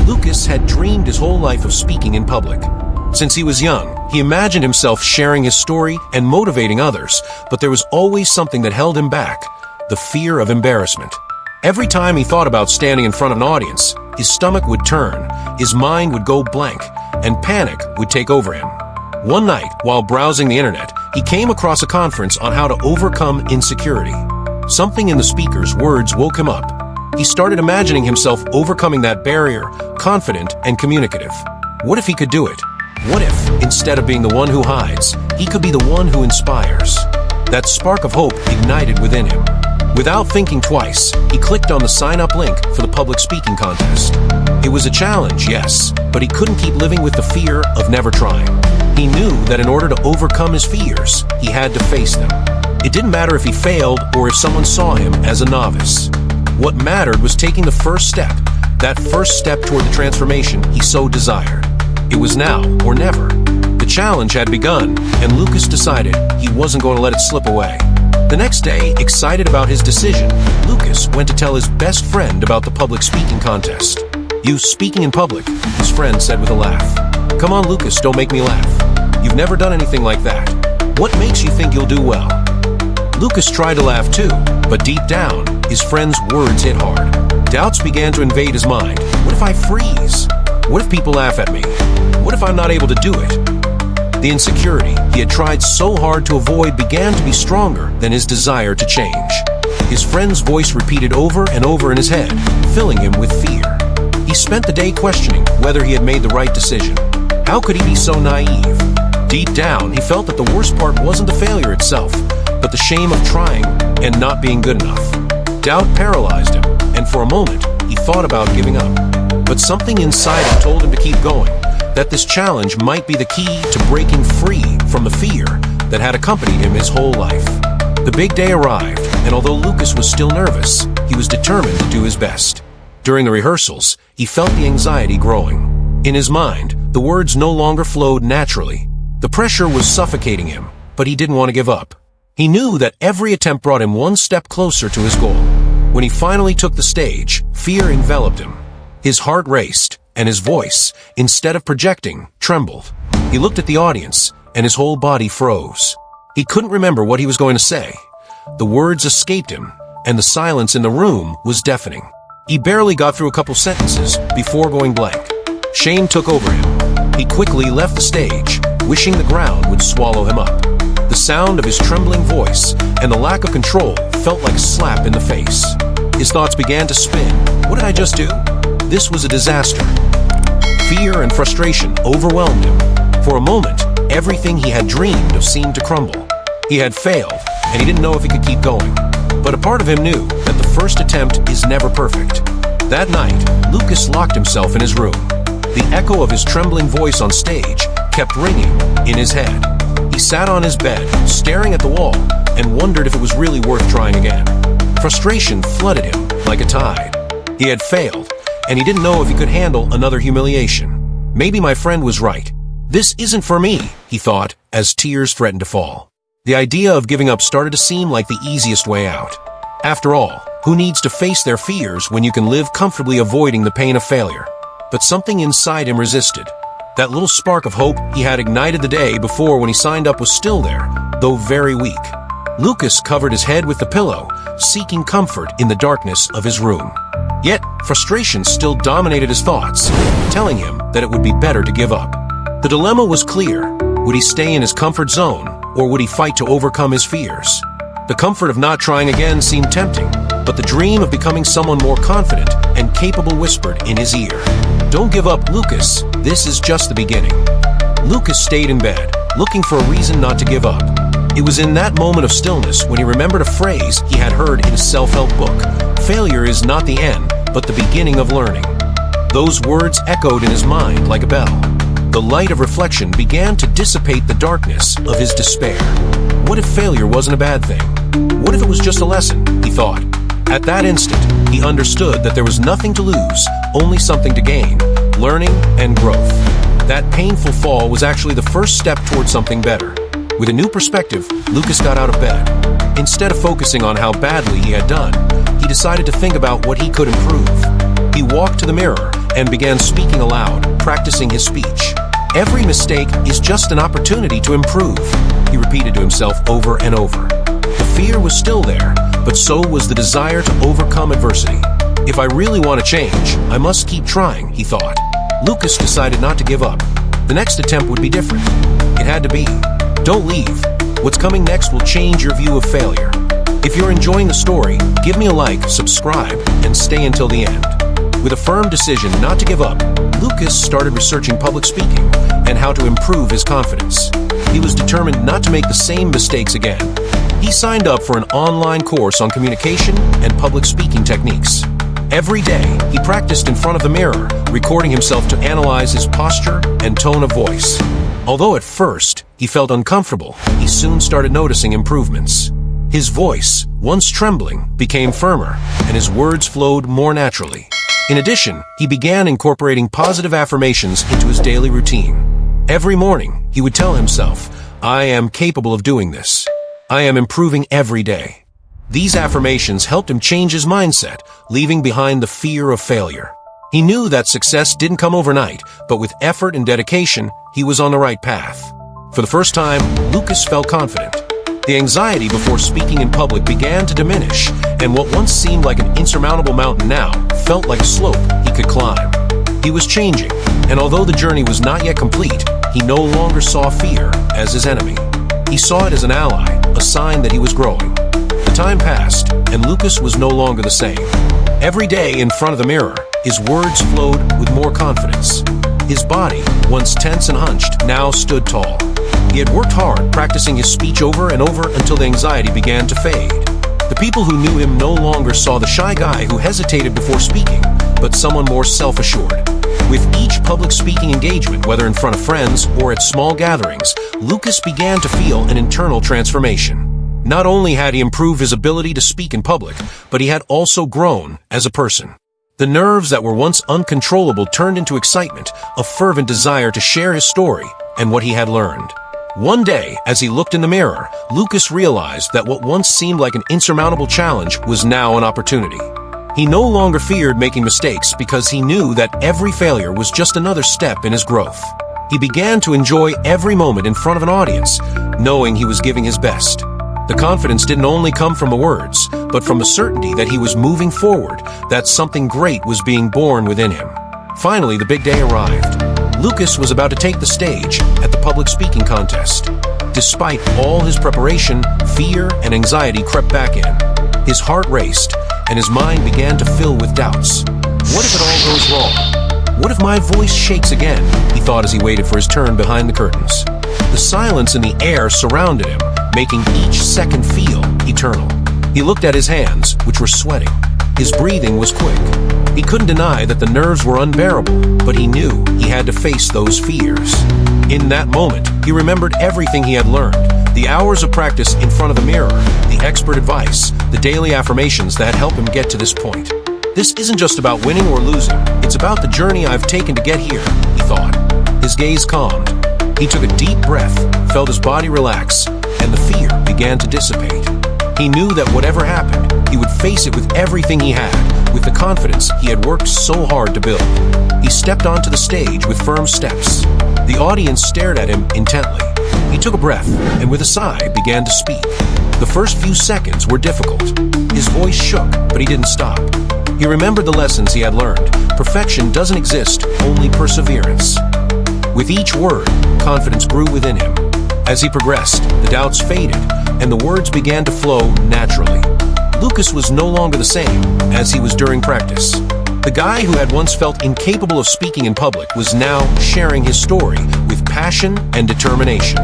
Lucas had dreamed his whole life of speaking in public. Since he was young, he imagined himself sharing his story and motivating others, but there was always something that held him back: the fear of embarrassment. Every time he thought about standing in front of an audience, his stomach would turn, his mind would go blank, and panic would take over him. One night, while browsing the internet, he came across a conference on how to overcome insecurity. Something in the speaker's words woke him up. He started imagining himself overcoming that barrier, confident and communicative. What if he could do it? What if, instead of being the one who hides, he could be the one who inspires? That spark of hope ignited within him. Without thinking twice, he clicked on the sign-up link for the public speaking contest. It was a challenge, yes, but he couldn't keep living with the fear of never trying. He knew that in order to overcome his fears, he had to face them. It didn't matter if he failed or if someone saw him as a novice. What mattered was taking the first step, that first step toward the transformation he so desired. It was now or never. The challenge had begun, and Lucas decided he wasn't going to let it slip away. The next day, excited about his decision, Lucas went to tell his best friend about the public speaking contest. "You speaking in public," his friend said with a laugh. "Come on, Lucas, don't make me laugh. You've never done anything like that. What makes you think you'll do well?" Lucas tried to laugh too, but deep down, his friend's words hit hard. Doubts began to invade his mind. What if I freeze? What if people laugh at me? What if I'm not able to do it? The insecurity he had tried so hard to avoid began to be stronger than his desire to change. His friend's voice repeated over and over in his head, filling him with fear. He spent the day questioning whether he had made the right decision. How could he be so naive? Deep down, he felt that the worst part wasn't the failure itself, but the shame of trying and not being good enough. Doubt paralyzed him, and for a moment, he thought about giving up. But something inside him told him to keep going, that this challenge might be the key to breaking free from the fear that had accompanied him his whole life. The big day arrived, and although Lucas was still nervous, he was determined to do his best. During the rehearsals, he felt the anxiety growing. In his mind, the words no longer flowed naturally. The pressure was suffocating him, but he didn't want to give up. He knew that every attempt brought him one step closer to his goal. When he finally took the stage, fear enveloped him. His heart raced, and his voice, instead of projecting, trembled. He looked at the audience, and his whole body froze. He couldn't remember what he was going to say. The words escaped him, and the silence in the room was deafening. He barely got through a couple sentences before going blank. Shame took over him. He quickly left the stage, wishing the ground would swallow him up. The sound of his trembling voice and the lack of control felt like a slap in the face. His thoughts began to spin. What did I just do? This was a disaster. Fear and frustration overwhelmed him. For a moment, everything he had dreamed of seemed to crumble. He had failed, and he didn't know if he could keep going. But a part of him knew that the first attempt is never perfect. That night, Lucas locked himself in his room. The echo of his trembling voice on stage kept ringing in his head. He sat on his bed, staring at the wall, and wondered if it was really worth trying again. Frustration flooded him like a tide. He had failed, and he didn't know if he could handle another humiliation. Maybe my friend was right. This isn't for me, he thought, as tears threatened to fall. The idea of giving up started to seem like the easiest way out. After all, who needs to face their fears when you can live comfortably avoiding the pain of failure? But something inside him resisted. That little spark of hope he had ignited the day before when he signed up was still there, though very weak. Lucas covered his head with the pillow, seeking comfort in the darkness of his room. Yet, frustration still dominated his thoughts, telling him that it would be better to give up. The dilemma was clear. Would he stay in his comfort zone, or would he fight to overcome his fears? The comfort of not trying again seemed tempting, but the dream of becoming someone more confident and capable whispered in his ear, "Don't give up, Lucas. This is just the beginning." Lucas stayed in bed, looking for a reason not to give up. It was in that moment of stillness when he remembered a phrase he had heard in a self-help book: "Failure is not the end, but the beginning of learning." Those words echoed in his mind like a bell. The light of reflection began to dissipate the darkness of his despair. What if failure wasn't a bad thing? What if it was just a lesson, he thought. At that instant, he understood that there was nothing to lose, only something to gain: learning and growth. That painful fall was actually the first step toward something better. With a new perspective, Lucas got out of bed. Instead of focusing on how badly he had done, he decided to think about what he could improve. He walked to the mirror and began speaking aloud, practicing his speech. Every mistake is just an opportunity to improve, he repeated to himself over and over. The fear was still there, but so was the desire to overcome adversity. If I really want to change, I must keep trying, he thought. Lucas decided not to give up. The next attempt would be different. It had to be. Don't leave. What's coming next will change your view of failure. If you're enjoying the story, give me a like, subscribe, and stay until the end. With a firm decision not to give up, Lucas started researching public speaking and how to improve his confidence. He was determined not to make the same mistakes again. He signed up for an online course on communication and public speaking techniques. Every day, he practiced in front of the mirror, recording himself to analyze his posture and tone of voice. Although at first, he felt uncomfortable, he soon started noticing improvements. His voice, once trembling, became firmer, and his words flowed more naturally. In addition, he began incorporating positive affirmations into his daily routine. Every morning, he would tell himself, "I am capable of doing this. I am improving every day." These affirmations helped him change his mindset, leaving behind the fear of failure. He knew that success didn't come overnight, but with effort and dedication, he was on the right path. For the first time, Lucas felt confident. The anxiety before speaking in public began to diminish, and what once seemed like an insurmountable mountain now felt like a slope he could climb. He was changing, and although the journey was not yet complete, he no longer saw fear as his enemy. He saw it as an ally, a sign that he was growing. The time passed, and Lucas was no longer the same. Every day in front of the mirror, his words flowed with more confidence. His body, once tense and hunched, now stood tall. He had worked hard, practicing his speech over and over until the anxiety began to fade. The people who knew him no longer saw the shy guy who hesitated before speaking, but someone more self-assured. With each public speaking engagement, whether in front of friends or at small gatherings, Lucas began to feel an internal transformation. Not only had he improved his ability to speak in public, but he had also grown as a person. The nerves that were once uncontrollable turned into excitement, a fervent desire to share his story and what he had learned. One day, as he looked in the mirror, Lucas realized that what once seemed like an insurmountable challenge was now an opportunity. He no longer feared making mistakes because he knew that every failure was just another step in his growth. He began to enjoy every moment in front of an audience, knowing he was giving his best. The confidence didn't only come from the words, but from the certainty that he was moving forward, that something great was being born within him. Finally, the big day arrived. Lucas was about to take the stage at the public speaking contest. Despite all his preparation, fear and anxiety crept back in. His heart raced, and his mind began to fill with doubts. What if it all goes wrong? What if my voice shakes again? He thought as he waited for his turn behind the curtains. The silence in the air surrounded him, making each second feel eternal. He looked at his hands, which were sweating. His breathing was quick. He couldn't deny that the nerves were unbearable, but he knew he had to face those fears. In that moment, he remembered everything he had learned, the hours of practice in front of the mirror, the expert advice, the daily affirmations that had helped him get to this point. This isn't just about winning or losing, it's about the journey I've taken to get here, he thought. His gaze calmed. He took a deep breath, felt his body relax, and the fear began to dissipate. He knew that whatever happened, he would face it with everything he had, with the confidence he had worked so hard to build. He stepped onto the stage with firm steps. The audience stared at him intently. He took a breath, and with a sigh, began to speak. The first few seconds were difficult. His voice shook, but he didn't stop. He remembered the lessons he had learned. Perfection doesn't exist, only perseverance. With each word, confidence grew within him. As he progressed, the doubts faded, and the words began to flow naturally. Lucas was no longer the same as he was during practice. The guy who had once felt incapable of speaking in public was now sharing his story with passion and determination.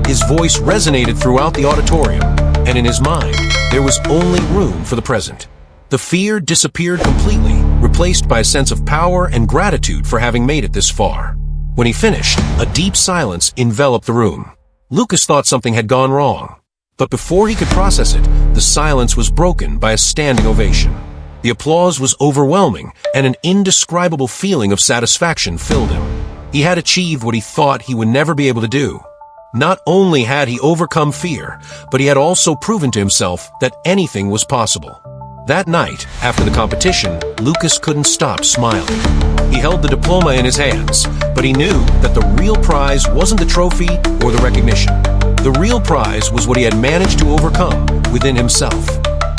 His voice resonated throughout the auditorium, and in his mind, there was only room for the present. The fear disappeared completely, replaced by a sense of power and gratitude for having made it this far. When he finished, a deep silence enveloped the room. Lucas thought something had gone wrong. But before he could process it, the silence was broken by a standing ovation. The applause was overwhelming, and an indescribable feeling of satisfaction filled him. He had achieved what he thought he would never be able to do. Not only had he overcome fear, but he had also proven to himself that anything was possible. That night, after the competition, Lucas couldn't stop smiling. He held the diploma in his hands, but he knew that the real prize wasn't the trophy or the recognition. The real prize was what he had managed to overcome within himself.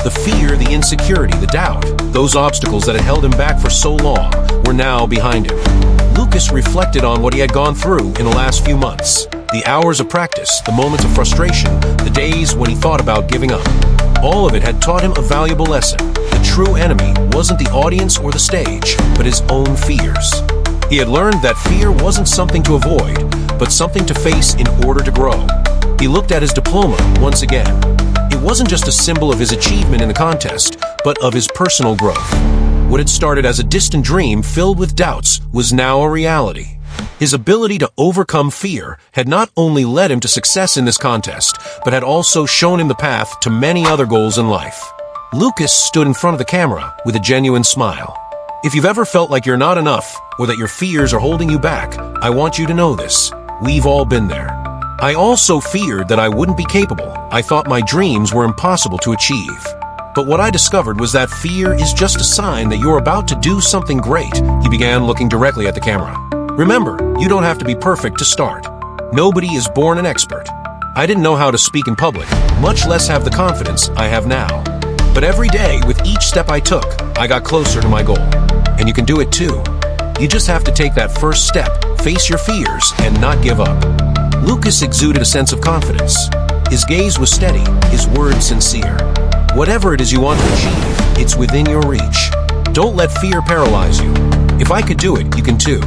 The fear, the insecurity, the doubt, those obstacles that had held him back for so long were now behind him. Lucas reflected on what he had gone through in the last few months. The hours of practice, the moments of frustration, the days when he thought about giving up. All of it had taught him a valuable lesson. The true enemy wasn't the audience or the stage, but his own fears. He had learned that fear wasn't something to avoid, but something to face in order to grow. He looked at his diploma once again. It wasn't just a symbol of his achievement in the contest, but of his personal growth. What had started as a distant dream filled with doubts was now a reality. His ability to overcome fear had not only led him to success in this contest, but had also shown him the path to many other goals in life. Lucas stood in front of the camera with a genuine smile. If you've ever felt like you're not enough, or that your fears are holding you back, I want you to know this. We've all been there. I also feared that I wouldn't be capable. I thought my dreams were impossible to achieve. But what I discovered was that fear is just a sign that you're about to do something great. He began looking directly at the camera. Remember, you don't have to be perfect to start. Nobody is born an expert. I didn't know how to speak in public, much less have the confidence I have now. But every day, with each step I took, I got closer to my goal. And you can do it too. You just have to take that first step, face your fears, and not give up. Lucas exuded a sense of confidence. His gaze was steady, his words sincere. Whatever it is you want to achieve, it's within your reach. Don't let fear paralyze you. If I could do it, you can too.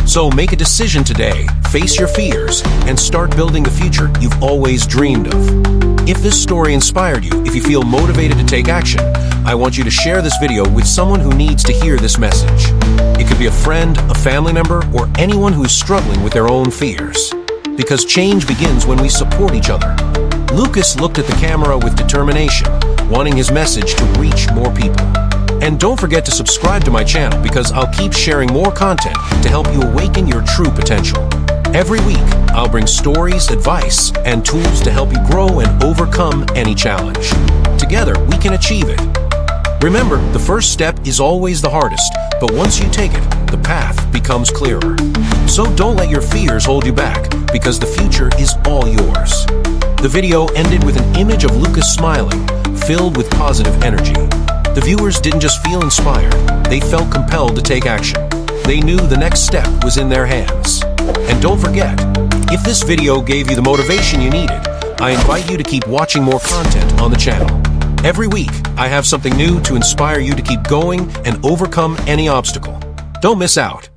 So make a decision today, face your fears, and start building the future you've always dreamed of. If this story inspired you, if you feel motivated to take action, I want you to share this video with someone who needs to hear this message. It could be a friend, a family member, or anyone who is struggling with their own fears. Because change begins when we support each other. Lucas looked at the camera with determination, wanting his message to reach more people. And don't forget to subscribe to my channel because I'll keep sharing more content to help you awaken your true potential. Every week, I'll bring stories, advice, and tools to help you grow and overcome any challenge. Together, we can achieve it. Remember, the first step is always the hardest, but once you take it, the path becomes clearer. So don't let your fears hold you back, because the future is all yours. The video ended with an image of Lucas smiling, filled with positive energy. The viewers didn't just feel inspired, they felt compelled to take action. They knew the next step was in their hands. And don't forget, if this video gave you the motivation you needed, I invite you to keep watching more content on the channel. Every week, I have something new to inspire you to keep going and overcome any obstacle. Don't miss out.